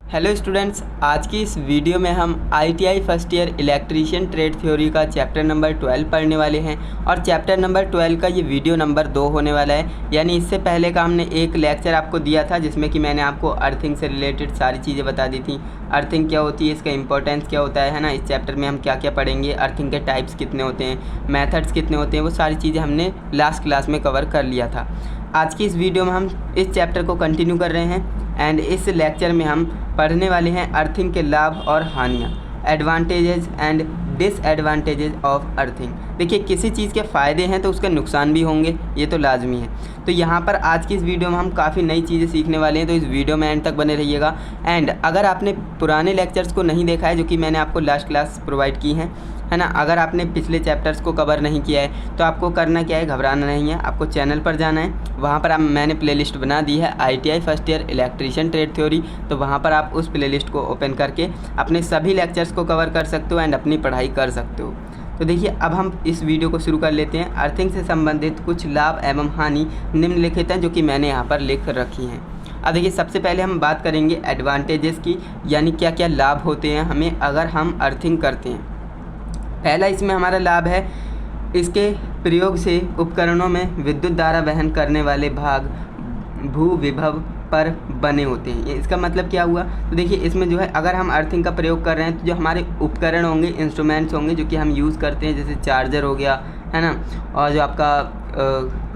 Hello students, आज की इस वीडियो में हम ITI first year electrician trade theory का चैप्टर नंबर 12 पढ़ने वाले हैं और चैप्टर नंबर 12 का ये वीडियो नंबर 2 होने वाला है। यानी इससे पहले का हमने एक लेक्चर आपको दिया था जिसमें कि मैंने आपको अर्थिंग से रिलेटेड सारी चीज़ें बता दी थी। अर्थिंग क्या होती है, इसका इंपॉर्टेंस क्या होता है ना। इस चैप्टर में हम क्या क्या पढ़ेंगे, अर्थिंग के टाइप्स कितने होते हैं, मैथड्स कितने होते हैं, वो सारी चीज़ें हमने लास्ट क्लास में कवर कर लिया था। आज की इस वीडियो में हम इस चैप्टर को कंटिन्यू कर रहे हैं एंड इस लेक्चर में हम पढ़ने वाले हैं अर्थिंग के लाभ और हानियाँ, advantages and disadvantages of earthing. देखिए, किसी चीज़ के फ़ायदे हैं तो उसके नुकसान भी होंगे, ये तो लाजमी है। तो यहाँ पर आज की इस वीडियो में हम काफ़ी नई चीज़ें सीखने वाले हैं, तो इस वीडियो में एंड तक बने रहिएगा। एंड अगर आपने पुराने लेक्चर्स को नहीं देखा है जो कि मैंने आपको लास्ट क्लास प्रोवाइड की हैं, है ना, अगर आपने पिछले चैप्टर्स को कवर नहीं किया है तो आपको करना क्या है, घबराना नहीं है। आपको चैनल पर जाना है, वहाँ पर मैंने प्लेलिस्ट बना दी है ITI first year electrician trade theory. तो वहाँ पर आप उस प्लेलिस्ट को ओपन करके अपने सभी लेक्चर्स को कवर कर सकते हो एंड अपनी पढ़ाई कर सकते हो। तो देखिए, अब हम इस वीडियो को शुरू कर लेते हैं। अर्थिंग से संबंधित कुछ लाभ एवं हानि निम्नलिखित हैं जो कि मैंने यहाँ पर लिख रखी हैं। अब देखिए, सबसे पहले हम बात करेंगे एडवांटेजेस की, यानी क्या क्या लाभ होते हैं हमें अगर हम अर्थिंग करते हैं। पहला इसमें हमारा लाभ है, इसके प्रयोग से उपकरणों में विद्युत धारा वहन करने वाले भाग भू विभव पर बने होते हैं। इसका मतलब क्या हुआ, तो देखिए इसमें जो है अगर हम अर्थिंग का प्रयोग कर रहे हैं तो जो हमारे उपकरण होंगे, इंस्ट्रूमेंट्स होंगे जो कि हम यूज़ करते हैं, जैसे चार्जर हो गया, है ना, और जो आपका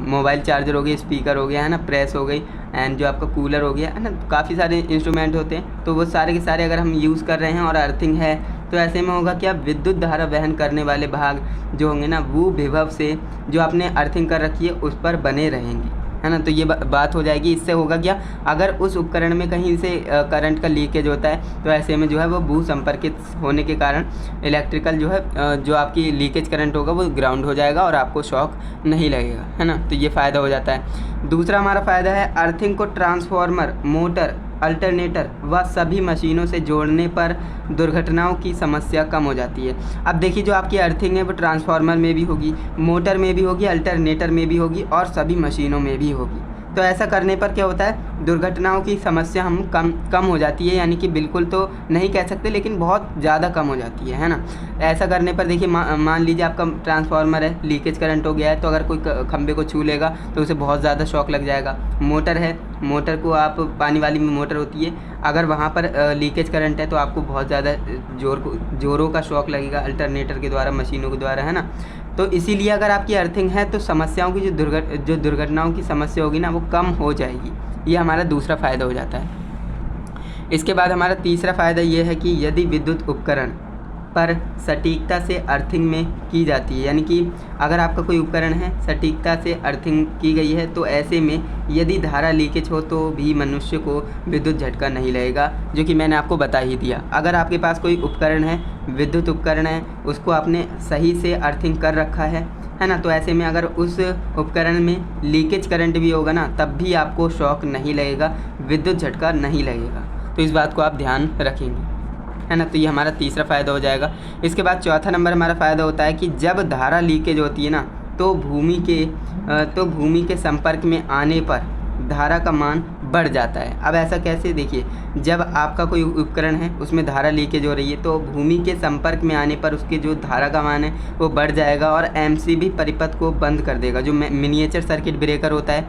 मोबाइल चार्जर हो गया, स्पीकर हो गया, है ना, प्रेस हो गई, एंड जो आपका कूलर हो गया, है ना, काफ़ी सारे इंस्ट्रूमेंट होते हैं। तो वो सारे के सारे अगर हम यूज़ कर रहे हैं और अर्थिंग है तो ऐसे में होगा क्या, विद्युत धारा वहन करने वाले भाग जो होंगे ना, वो विभव से जो आपने अर्थिंग कर रखी है उस पर बने रहेंगे, है ना। तो ये बात हो जाएगी। इससे होगा क्या, अगर उस उपकरण में कहीं से करंट का लीकेज होता है तो ऐसे में जो है वो भू संपर्कित होने के कारण इलेक्ट्रिकल जो है जो आपकी लीकेज करंट होगा वो ग्राउंड हो जाएगा और आपको शॉक नहीं लगेगा, है ना। तो ये फ़ायदा हो जाता है। दूसरा हमारा फ़ायदा है, अर्थिंग को ट्रांसफार्मर, मोटर, अल्टरनेटर व सभी मशीनों से जोड़ने पर दुर्घटनाओं की समस्या कम हो जाती है। अब देखिए, जो आपकी अर्थिंग है वो ट्रांसफार्मर में भी होगी, मोटर में भी होगी, अल्टरनेटर में भी होगी और सभी मशीनों में भी होगी। तो ऐसा करने पर क्या होता है, दुर्घटनाओं की समस्या हम कम हो जाती है, यानी कि बिल्कुल तो नहीं कह सकते लेकिन बहुत ज़्यादा कम हो जाती है ना। ऐसा करने पर देखिए, मान लीजिए आपका ट्रांसफार्मर है, लीकेज करंट हो गया है, तो अगर कोई खंबे को छू लेगा तो उसे बहुत ज़्यादा शॉक लग जाएगा। मोटर है, मोटर को आप, पानी वाली मोटर होती है, अगर वहाँ पर लीकेज करंट है तो आपको बहुत ज़्यादा जोरों का शॉक लगेगा अल्टरनेटर के द्वारा, मशीनों के द्वारा, है ना। तो इसीलिए अगर आपकी अर्थिंग है तो समस्याओं की जो दुर्घटनाओं की समस्या होगी ना वो कम हो जाएगी। ये हमारा दूसरा फ़ायदा हो जाता है। इसके बाद हमारा तीसरा फ़ायदा ये है कि यदि विद्युत उपकरण पर सटीकता से अर्थिंग में की जाती है, यानी कि अगर आपका कोई उपकरण है, सटीकता से अर्थिंग की गई है, तो ऐसे में यदि धारा लीकेज हो तो भी मनुष्य को विद्युत झटका नहीं लगेगा, जो कि मैंने आपको बता ही दिया। अगर आपके पास कोई उपकरण है, विद्युत उपकरण है, उसको आपने सही से अर्थिंग कर रखा है ना, तो ऐसे में अगर उस उपकरण में लीकेज करंट भी होगा ना तब भी आपको शॉक नहीं लगेगा, विद्युत झटका नहीं लगेगा। तो इस बात को आप ध्यान रखेंगे, है ना। तो ये हमारा तीसरा फ़ायदा हो जाएगा। इसके बाद चौथा नंबर हमारा फ़ायदा होता है कि जब धारा लीकेज होती है ना तो भूमि के संपर्क में आने पर धारा का मान बढ़ जाता है। अब ऐसा कैसे, देखिए, जब आपका कोई उपकरण है उसमें धारा लीकेज हो रही है तो भूमि के संपर्क में आने पर उसके जो धारा का मान है वो बढ़ जाएगा और MCB परिपथ को बंद कर देगा। जो मिनिएचर सर्किट ब्रेकर होता है,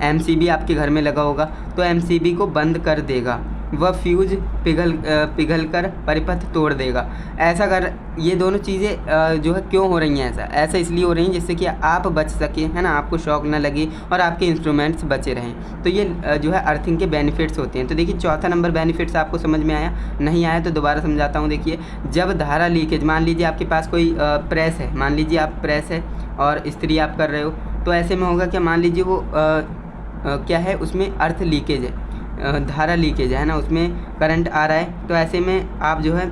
MCB आपके घर में लगा होगा तो MCB को बंद कर देगा, वह फ्यूज पिघल कर परिपथ तोड़ देगा। ऐसा कर, ये दोनों चीज़ें जो है क्यों हो रही हैं, ऐसा इसलिए हो रही हैं जिससे कि आप बच सकें, है ना, आपको शॉक ना लगे और आपके इंस्ट्रूमेंट्स बचे रहें। तो ये जो है अर्थिंग के बेनिफिट्स होते हैं। तो देखिए, चौथा नंबर बेनिफिट्स आपको समझ में आया, नहीं आया तो दोबारा समझाता हूँ। देखिए, जब धारा लीकेज, मान लीजिए आपके पास कोई प्रेस है, मान लीजिए आप प्रेस है और इस्त्री आप कर रहे हो, तो ऐसे में होगा क्या, मान लीजिए वो क्या है, उसमें अर्थ लीकेज है, धारा लीकेज है ना, उसमें करंट आ रहा है। तो ऐसे में आप जो है,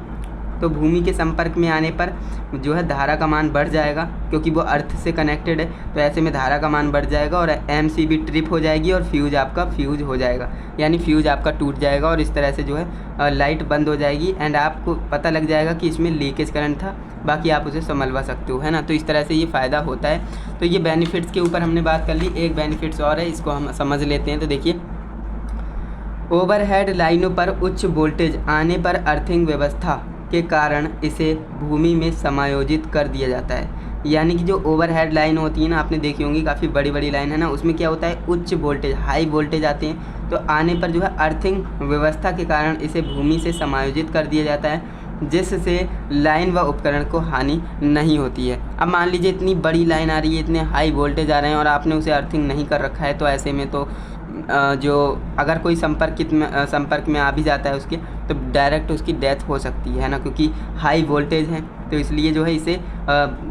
तो भूमि के संपर्क में आने पर जो है धारा का मान बढ़ जाएगा क्योंकि वो अर्थ से कनेक्टेड है। तो ऐसे में धारा का मान बढ़ जाएगा और MCB ट्रिप हो जाएगी और फ्यूज हो जाएगा, यानी फ्यूज आपका टूट जाएगा और इस तरह से जो है लाइट बंद हो जाएगी एंड आपको पता लग जाएगा कि इसमें लीकेज करंट था, बाकी आप उसे संभलवा सकते हो, है ना। तो इस तरह से ये फ़ायदा होता है। तो ये बेनिफिट्स के ऊपर हमने बात कर ली। एक बेनिफिट्स और है, इसको हम समझ लेते हैं। तो देखिए, ओवरहेड लाइनों पर उच्च वोल्टेज आने पर अर्थिंग व्यवस्था के कारण इसे भूमि में समायोजित कर दिया जाता है। यानी कि जो ओवरहेड लाइन होती है ना, आपने देखी होंगी, काफ़ी बड़ी बड़ी लाइन है ना, उसमें क्या होता है, उच्च वोल्टेज, हाई वोल्टेज आते हैं, तो आने पर जो है अर्थिंग व्यवस्था के कारण इसे भूमि से समायोजित कर दिया जाता है, जिससे लाइन व उपकरण को हानि नहीं होती है। अब मान लीजिए इतनी बड़ी लाइन आ रही है, इतने हाई वोल्टेज आ रहे हैं और आपने उसे अर्थिंग नहीं कर रखा है, तो ऐसे में तो जो अगर कोई संपर्क में आ भी जाता है उसके, तो डायरेक्ट उसकी डेथ हो सकती है ना, क्योंकि हाई वोल्टेज है। तो इसलिए जो है इसे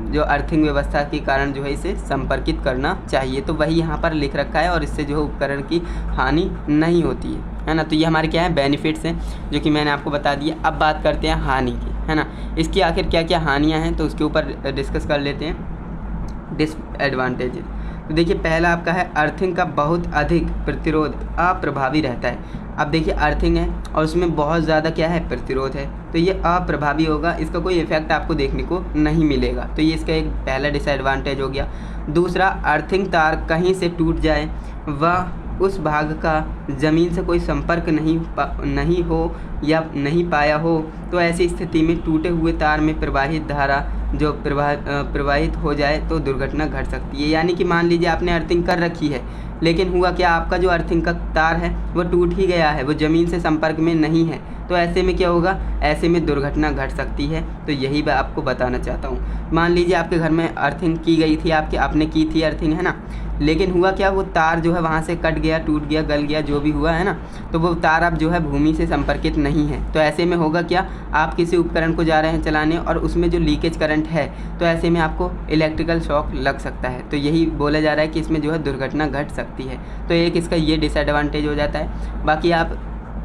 जो अर्थिंग व्यवस्था के कारण जो है इसे संपर्कित करना चाहिए। तो वही यहाँ पर लिख रखा है और इससे जो है उपकरण की हानि नहीं होती है ना। तो ये हमारे क्या है, बेनिफिट्स हैं, जो कि मैंने आपको बता दिया। अब बात करते हैं हानि की, है ना। इसकी आखिर क्या क्या हानियाँ हैं, तो उसके ऊपर डिस्कस कर लेते हैं। डिसएडवांटेज, तो देखिए पहला आपका है अर्थिंग का बहुत अधिक प्रतिरोध अप्रभावी रहता है। अब देखिए अर्थिंग है और उसमें बहुत ज़्यादा क्या है, प्रतिरोध है, तो ये अप्रभावी होगा, इसका कोई इफेक्ट आपको देखने को नहीं मिलेगा। तो ये इसका एक पहला डिसएडवांटेज हो गया। दूसरा, अर्थिंग तार कहीं से टूट जाए व उस भाग का ज़मीन से कोई संपर्क नहीं हो या नहीं पाया हो, तो ऐसी स्थिति में टूटे हुए तार में प्रवाहित धारा जो प्रवाहित हो जाए तो दुर्घटना घट सकती है। यानी कि मान लीजिए आपने अर्थिंग कर रखी है, लेकिन हुआ क्या, आपका जो अर्थिंग का तार है वो टूट ही गया है, वो ज़मीन से संपर्क में नहीं है, तो ऐसे में क्या होगा, ऐसे में दुर्घटना घट सकती है। तो यही मैं आपको बताना चाहता हूँ। मान लीजिए आपके घर में अर्थिंग की गई थी, आपने की थी अर्थिंग, है ना, लेकिन हुआ क्या, वो तार जो है वहाँ से कट गया, टूट गया, गल गया, जो भी हुआ है ना, तो वो तार अब जो है भूमि से संपर्कित नहीं है। तो ऐसे में होगा क्या, आप किसी उपकरण को जा रहे हैं चलाने और उसमें जो लीकेज करंट है, तो ऐसे में आपको इलेक्ट्रिकल शॉक लग सकता है। तो यही बोला जा रहा है कि इसमें जो है दुर्घटना घट सकती है। तो एक इसका ये डिसएडवांटेज हो जाता है। बाकी आप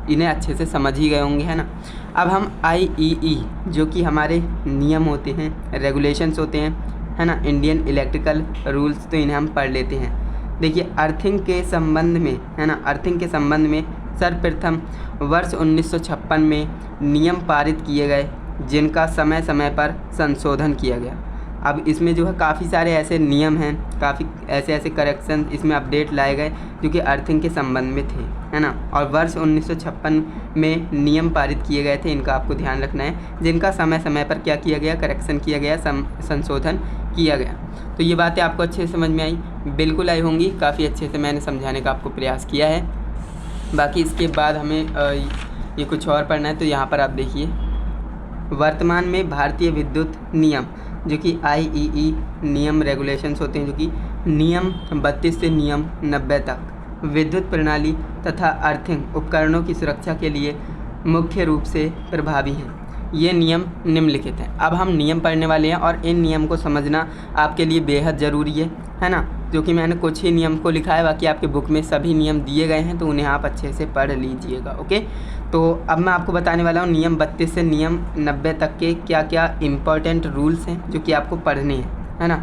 इन्हें अच्छे से समझ ही गए होंगे, है ना। अब हम IEE जो कि हमारे नियम होते हैं, रेगुलेशंस होते हैं, है ना, इंडियन इलेक्ट्रिकल रूल्स, तो इन्हें हम पढ़ लेते हैं। देखिए अर्थिंग के संबंध में, है ना, अर्थिंग के संबंध में सर्वप्रथम वर्ष 1956 में नियम पारित किए गए, जिनका समय समय पर संशोधन किया गया। अब इसमें जो है काफ़ी सारे ऐसे नियम हैं, काफ़ी ऐसे करेक्शन इसमें अपडेट लाए गए जो कि अर्थिंग के संबंध में थे, है ना। और वर्ष 1956 में नियम पारित किए गए थे, इनका आपको ध्यान रखना है, जिनका समय समय पर क्या किया गया, करेक्शन किया गया, संशोधन किया गया। तो ये बातें आपको अच्छे से समझ में आई, बिल्कुल आई होंगी, काफ़ी अच्छे से मैंने समझाने का आपको प्रयास किया है। बाकी इसके बाद हमें ये कुछ और पढ़ना है। तो यहाँ पर आप देखिए, वर्तमान में भारतीय विद्युत नियम जो कि IEE नियम रेगुलेशंस होते हैं, जो कि नियम 32 से नियम 90 तक विद्युत प्रणाली तथा अर्थिंग उपकरणों की सुरक्षा के लिए मुख्य रूप से प्रभावी हैं। ये नियम निम्नलिखित हैं। अब हम नियम पढ़ने वाले हैं और इन नियम को समझना आपके लिए बेहद ज़रूरी है ना, जो कि मैंने कुछ ही नियम को लिखा है, बाकी आपके बुक में सभी नियम दिए गए हैं, तो उन्हें आप अच्छे से पढ़ लीजिएगा। ओके, तो अब मैं आपको बताने वाला हूँ नियम 32 से नियम 90 तक के क्या क्या इम्पोर्टेंट रूल्स हैं जो कि आपको पढ़ने हैं, है ना,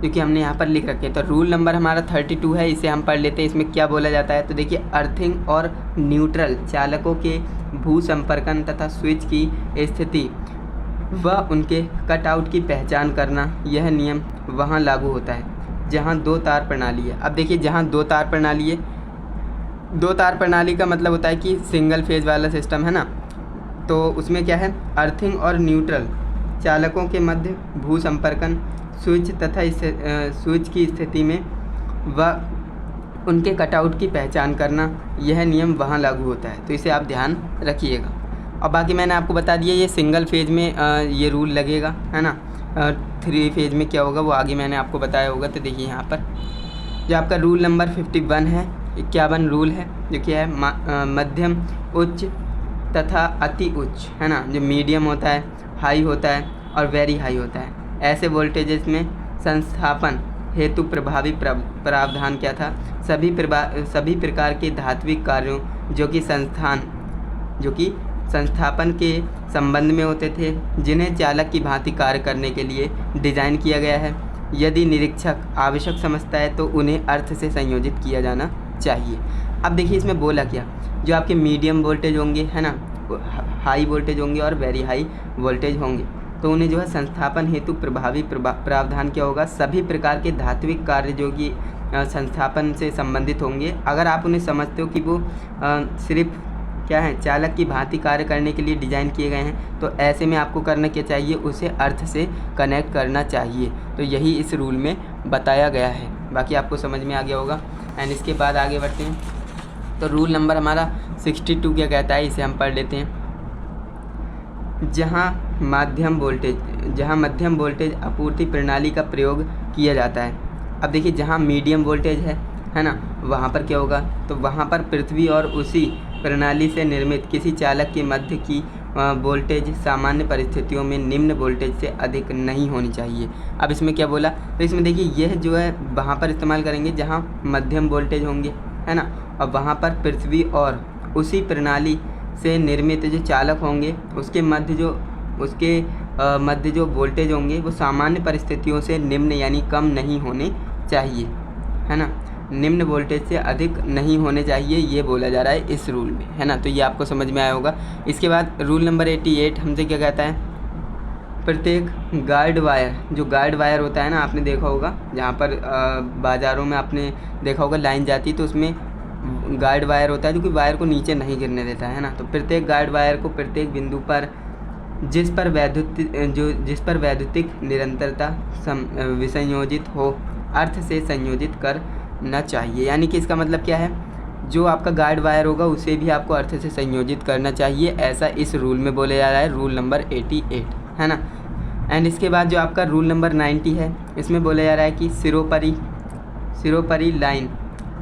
जो कि हमने यहाँ पर लिख रखे हैं। तो रूल नंबर हमारा 32 है, इसे हम पढ़ लेते हैं। इसमें क्या बोला जाता है, तो देखिए अर्थिंग और न्यूट्रल चालकों के भू संपर्कन तथा स्विच की स्थिति व उनके कटआउट की पहचान करना, यह नियम वहाँ लागू होता है जहाँ दो तार प्रणाली है। अब देखिए, जहाँ दो तार प्रणाली है, दो तार प्रणाली का मतलब होता है कि सिंगल फेज वाला सिस्टम, है ना। तो उसमें क्या है, अर्थिंग और न्यूट्रल चालकों के मध्य भू संपर्कन, स्विच तथा स्विच की स्थिति में व उनके कटआउट की पहचान करना, यह नियम वहाँ लागू होता है। तो इसे आप ध्यान रखिएगा। और बाकी मैंने आपको बता दिया, ये सिंगल फेज में ये रूल लगेगा, है ना। 3 फेज में क्या होगा वो आगे मैंने आपको बताया होगा। तो देखिए यहाँ पर जो आपका रूल नंबर 51 है, 51 रूल है, जो क्या है, मध्यम, उच्च तथा अति उच्च, है ना, जो मीडियम होता है, हाई होता है और वेरी हाई होता है। ऐसे वोल्टेजेस में संस्थापन हेतु प्रभावी प्रावधान क्या था, सभी प्रकार के धात्विक कार्यों जो कि संस्थापन के संबंध में होते थे, जिन्हें चालक की भांति कार्य करने के लिए डिज़ाइन किया गया है, यदि निरीक्षक आवश्यक समझता है तो उन्हें अर्थ से संयोजित किया जाना चाहिए। अब देखिए इसमें बोला क्या, जो आपके मीडियम वोल्टेज होंगे, है ना, हाई वोल्टेज होंगे और वेरी हाई वोल्टेज होंगे, तो उन्हें जो है संस्थापन हेतु प्रभावी प्रावधान क्या होगा, सभी प्रकार के धात्विक कार्य जो कि संस्थापन से संबंधित होंगे, अगर आप उन्हें समझते हो कि वो सिर्फ क्या हैं, चालक की भांति कार्य करने के लिए डिज़ाइन किए गए हैं। तो ऐसे में आपको करना क्या चाहिए, उसे अर्थ से कनेक्ट करना चाहिए। तो यही इस रूल में बताया गया है। बाकी आपको समझ में आ गया होगा। एंड इसके बाद आगे बढ़ते हैं। तो रूल नंबर हमारा 62 क्या कहता है, इसे हम पढ़ लेते हैं। जहाँ मध्यम वोल्टेज आपूर्ति प्रणाली का प्रयोग किया जाता है। अब देखिए, जहाँ मीडियम वोल्टेज है ना, वहाँ पर क्या होगा, तो वहाँ पर पृथ्वी और उसी प्रणाली से निर्मित किसी चालक के मध्य की वोल्टेज सामान्य परिस्थितियों में निम्न वोल्टेज से अधिक नहीं होनी चाहिए। अब इसमें क्या बोला, तो इसमें देखिए यह जो है वहाँ पर इस्तेमाल करेंगे जहाँ मध्यम वोल्टेज होंगे, है ना, और वहाँ पर पृथ्वी और उसी प्रणाली से निर्मित जो चालक होंगे उसके मध्य जो वोल्टेज होंगे वो सामान्य परिस्थितियों से निम्न यानी कम नहीं होने चाहिए, है ना, निम्न वोल्टेज से अधिक नहीं होने चाहिए, ये बोला जा रहा है इस रूल में, है ना। तो ये आपको समझ में आया होगा। इसके बाद रूल नंबर 88 हमसे क्या कहता है, प्रत्येक गाइड वायर, जो गाइड वायर होता है ना, आपने देखा होगा जहाँ पर बाज़ारों में आपने देखा होगा लाइन जाती, तो उसमें गाइड वायर होता है जो कि वायर को नीचे नहीं गिरने देता है ना। तो प्रत्येक गाइड वायर को प्रत्येक बिंदु पर जिस पर वैद्युतिक निरंतरता विसंयोजित हो अर्थ से संयोजित करना चाहिए। यानी कि इसका मतलब क्या है, जो आपका गाइड वायर होगा उसे भी आपको अर्थ से संयोजित करना चाहिए, ऐसा इस रूल में बोला जा रहा है, रूल नंबर 88, है ना। एंड इसके बाद जो आपका रूल नंबर 90 है, इसमें बोला जा रहा है कि सिरोपरी लाइन।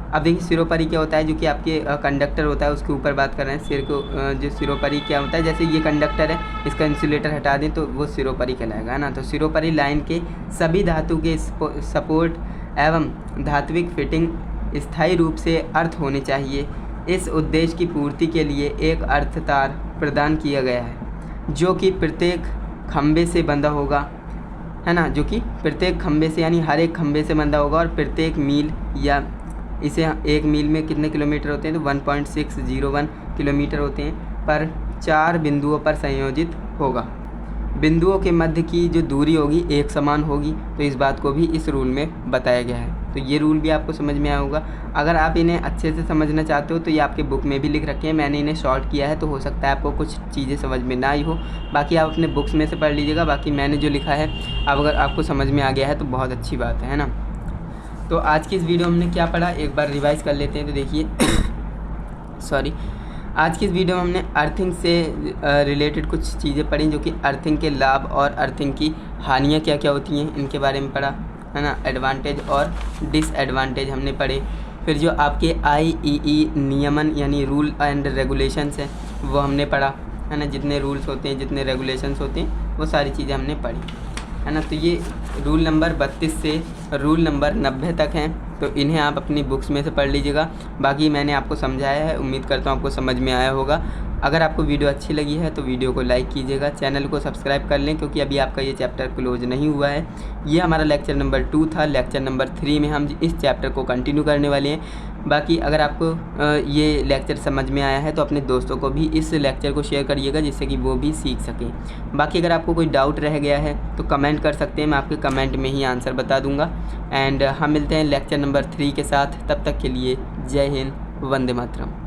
अब देखिए सिरोपरी क्या होता है, जो कि आपके कंडक्टर होता है उसके ऊपर बात कर रहे हैं। सिर को जो सिरोपरी क्या होता है, जैसे ये कंडक्टर है, इसका इंसुलेटर हटा दें तो वो सिरोपरी कहलाएगा, है ना। तो सिरोपरी लाइन के सभी धातु के सपोर्ट एवं धात्विक फिटिंग स्थायी रूप से अर्थ होने चाहिए। इस उद्देश्य की पूर्ति के लिए एक अर्थ तार प्रदान किया गया है जो कि प्रत्येक खंभे से बंधा होगा, है ना, जो कि प्रत्येक खंभे से यानी हर एक खंभे से बंधा होगा, और प्रत्येक मील या इसे 1 मील में कितने किलोमीटर होते हैं, तो 1.601 किलोमीटर होते हैं, पर 4 बिंदुओं पर संयोजित होगा। बिंदुओं के मध्य की जो दूरी होगी एक समान होगी। तो इस बात को भी इस रूल में बताया गया है। तो ये रूल भी आपको समझ में आया होगा। अगर आप इन्हें अच्छे से समझना चाहते हो तो ये आपके बुक में भी लिख रखे हैं, मैंने इन्हें शॉर्ट किया है, तो हो सकता है आपको कुछ चीज़ें समझ में ना आई हो। बाकी आप अपने बुक्स में से पढ़ लीजिएगा। बाकी मैंने जो लिखा है, अब अगर आपको समझ में आ गया है तो बहुत अच्छी बात है ना। तो आज की इस वीडियो में हमने क्या पढ़ा, एक बार रिवाइज़ कर लेते हैं। तो देखिए आज की इस वीडियो में हमने अर्थिंग से रिलेटेड कुछ चीज़ें पढ़ी, जो कि अर्थिंग के लाभ और अर्थिंग की हानियाँ क्या क्या होती हैं इनके बारे में पढ़ा, है ना। एडवांटेज और डिसएडवांटेज हमने पढ़े। फिर जो आपके IEE नियमन यानी रूल एंड रेगुलेशंस हैं वो हमने पढ़ा, है ना। जितने रूल्स होते हैं, जितने रेगुलेशंस होते हैं, वो सारी चीज़ें हमने पढ़ी, है ना। तो ये रूल नंबर 32 से रूल नंबर 90 तक हैं, तो इन्हें आप अपनी बुक्स में से पढ़ लीजिएगा। बाकी मैंने आपको समझाया है, उम्मीद करता हूँ आपको समझ में आया होगा। अगर आपको वीडियो अच्छी लगी है तो वीडियो को लाइक कीजिएगा, चैनल को सब्सक्राइब कर लें, क्योंकि अभी आपका ये चैप्टर क्लोज नहीं हुआ है। ये हमारा लेक्चर नंबर 2 था। लेक्चर नंबर 3 में हम इस चैप्टर को कंटिन्यू करने वाले हैं। बाकी अगर आपको ये लेक्चर समझ में आया है तो अपने दोस्तों को भी इस लेक्चर को शेयर करिएगा, जिससे कि वो भी सीख सकें। बाकी अगर आपको कोई डाउट रह गया है तो कमेंट कर सकते हैं, मैं आपके कमेंट में ही आंसर बता दूंगा। एंड हम मिलते हैं लेक्चर नंबर 3 के साथ। तब तक के लिए जय हिंद, वंदे मातरम।